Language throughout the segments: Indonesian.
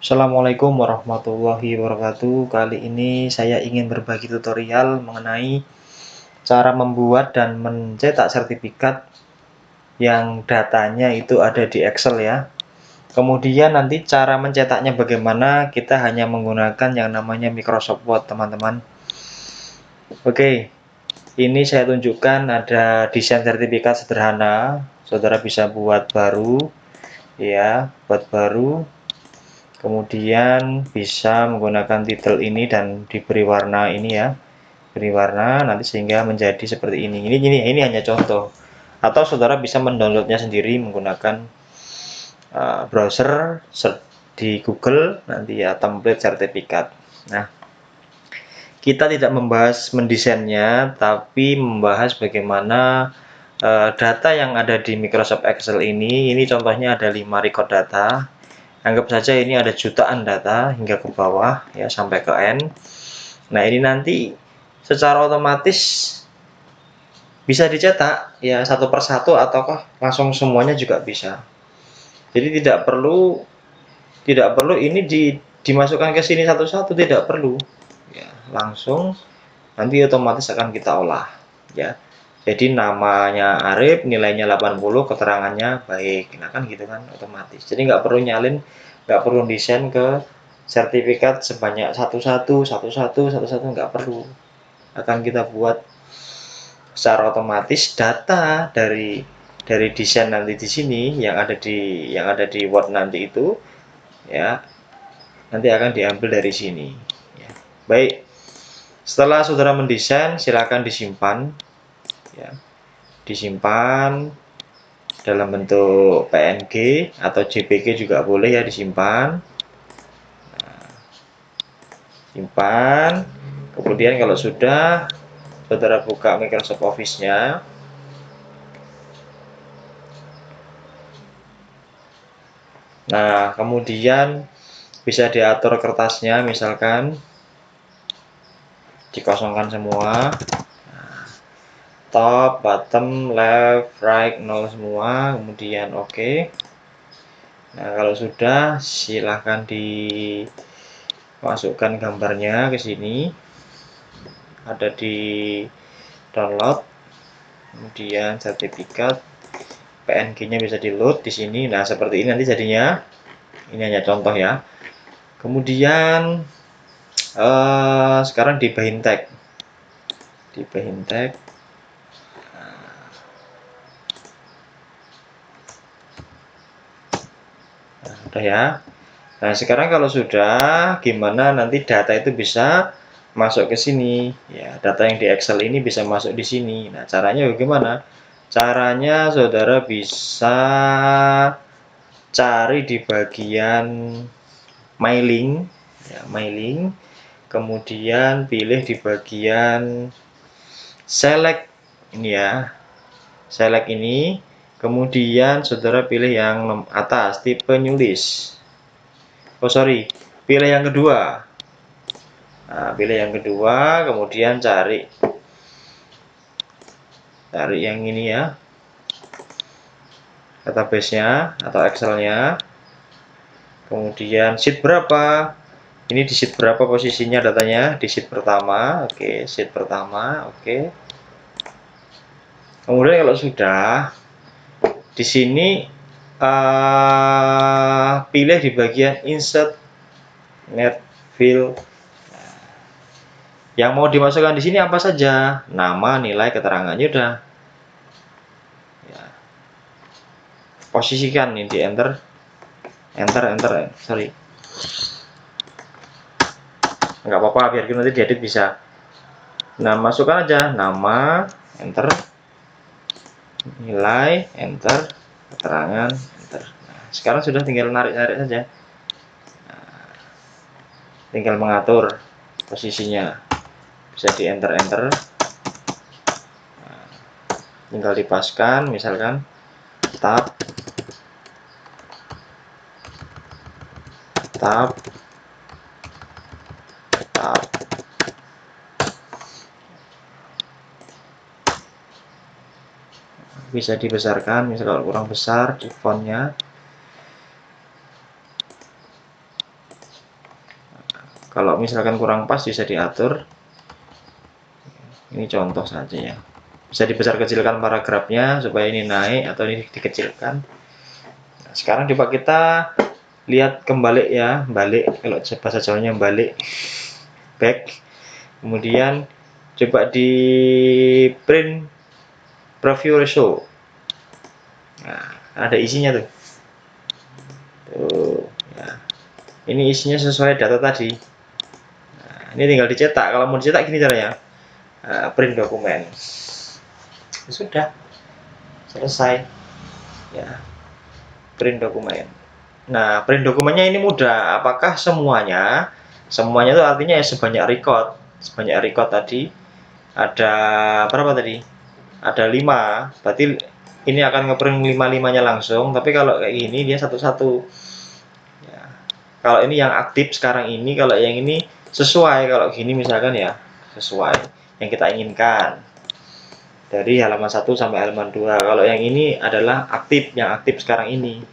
Assalamualaikum warahmatullahi wabarakatuh. Kali ini saya ingin berbagi tutorial mengenai cara membuat dan mencetak sertifikat yang datanya itu ada di Excel ya. Kemudian nanti cara mencetaknya bagaimana, kita hanya menggunakan yang namanya Microsoft Word, teman-teman. Oke, ini saya tunjukkan ada desain sertifikat sederhana. Saudara bisa buat baru ya, buat baru. Kemudian bisa menggunakan titel ini dan diberi warna ini ya, beri warna nanti sehingga menjadi seperti ini. Ini hanya contoh. Atau saudara bisa mendownloadnya sendiri menggunakan browser, search di Google nanti ya, template sertifikat. Nah, kita tidak membahas mendesainnya, tapi membahas bagaimana data yang ada di Microsoft Excel ini contohnya ada 5 record data. Anggap saja ini ada jutaan data hingga ke bawah ya, sampai ke N. Nah, ini nanti secara otomatis bisa dicetak ya satu persatu ataukah langsung semuanya juga bisa. Jadi tidak perlu ini dimasukkan ke sini satu-satu, tidak perlu. Ya, langsung nanti otomatis akan kita olah ya. Jadi namanya Arif, nilainya 80, keterangannya baik. Nah, kan gitu kan otomatis. Jadi nggak perlu nyalin, nggak perlu desain ke sertifikat sebanyak satu-satu, nggak perlu. Akan kita buat secara otomatis data dari desain nanti di sini yang ada di Word nanti itu ya, nanti akan diambil dari sini ya. Baik, setelah saudara mendesain silakan disimpan ya, disimpan dalam bentuk PNG atau JPG juga boleh ya, disimpan. Nah, simpan. Kemudian kalau sudah saudara buka Microsoft Office-nya. Nah, kemudian bisa diatur kertasnya, misalkan dikosongkan semua. Top, bottom, left, right, 0 semua, kemudian oke. Nah, kalau sudah silahkan dimasukkan gambarnya ke sini. Ada di download. Kemudian sertifikat PNG-nya bisa di load di sini. Nah, seperti ini nanti jadinya. Ini hanya contoh ya. Kemudian sekarang di Behintek. Di Behintek. Nah, udah ya. Nah, sekarang kalau sudah, gimana nanti data itu bisa masuk ke sini ya. Data yang di Excel ini bisa masuk di sini. Nah, caranya bagaimana? Caranya saudara bisa cari di bagian mailing ya, mailing. Kemudian pilih di bagian select ini ya. Select ini. Kemudian saudara pilih yang atas, tipe nulis. Oh sorry, pilih yang kedua. Nah, pilih yang kedua, kemudian cari yang ini ya, database-nya atau Excel-nya. Kemudian sheet berapa? Ini di sheet berapa posisinya datanya? Di sheet pertama. Oke, sheet pertama. Oke. Kemudian kalau sudah, di sini pilih di bagian insert net fill. Yang mau dimasukkan di sini apa saja? Nama, nilai, keterangannya udah. Ya. Posisikan ini di enter. Enter. Sorry. Nggak apa-apa, biar nanti diedit bisa. Nah, masukkan aja nama, enter. Nilai, enter. Keterangan, enter. Nah, sekarang sudah tinggal narik-narik saja. Nah, tinggal mengatur posisinya. Bisa di enter. Nah, tinggal dipaskan, misalkan tab, bisa dibesarkan, misalkan kurang besar di fontnya. Kalau misalkan kurang pas bisa diatur. Ini contoh saja ya. Bisa dibesar kecilkan paragrafnya supaya ini naik atau ini dikecilkan. Nah, sekarang coba kita lihat kembali ya, balik, kalau bahasa Jawanya balik, back. Kemudian coba di print preview ratio. Nah, ada isinya tuh. Tuh, ya. Ini isinya sesuai data tadi. Nah, ini tinggal dicetak. Kalau mau dicetak gini caranya. Nah, print dokumen. Sudah selesai. Ya, print dokumen. Nah, print dokumennya ini mudah. Apakah semuanya? Semuanya itu artinya ya sebanyak record. Sebanyak record tadi ada berapa tadi? Ada 5. Berarti ini akan ngeprint 5-5-nya langsung. Tapi kalau kayak gini dia satu-satu. Ya. Kalau ini yang aktif sekarang ini, kalau yang ini sesuai. Kalau gini misalkan ya sesuai yang kita inginkan. Dari halaman 1 sampai halaman 2. Kalau yang ini adalah aktif, yang aktif sekarang ini.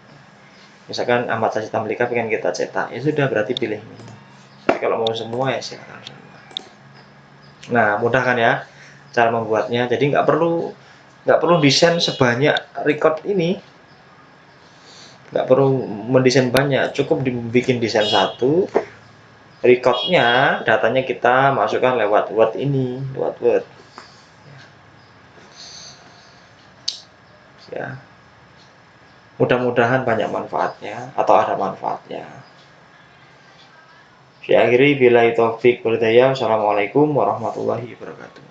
Misalkan Ahmad Rashid Tamlika pengen kita cetak, ya sudah berarti pilih ini. Tapi kalau mau semua ya silakan semua. Nah, mudah kan ya cara membuatnya. Jadi nggak perlu desain sebanyak record ini, nggak perlu mendesain banyak, cukup dibikin desain satu, recordnya datanya kita masukkan lewat Word ini, lewat Word. Ya, mudah-mudahan banyak manfaatnya atau ada manfaatnya. Saya akhiri, billahi taufik wal hidayah. Wassalamualaikum warahmatullahi wabarakatuh.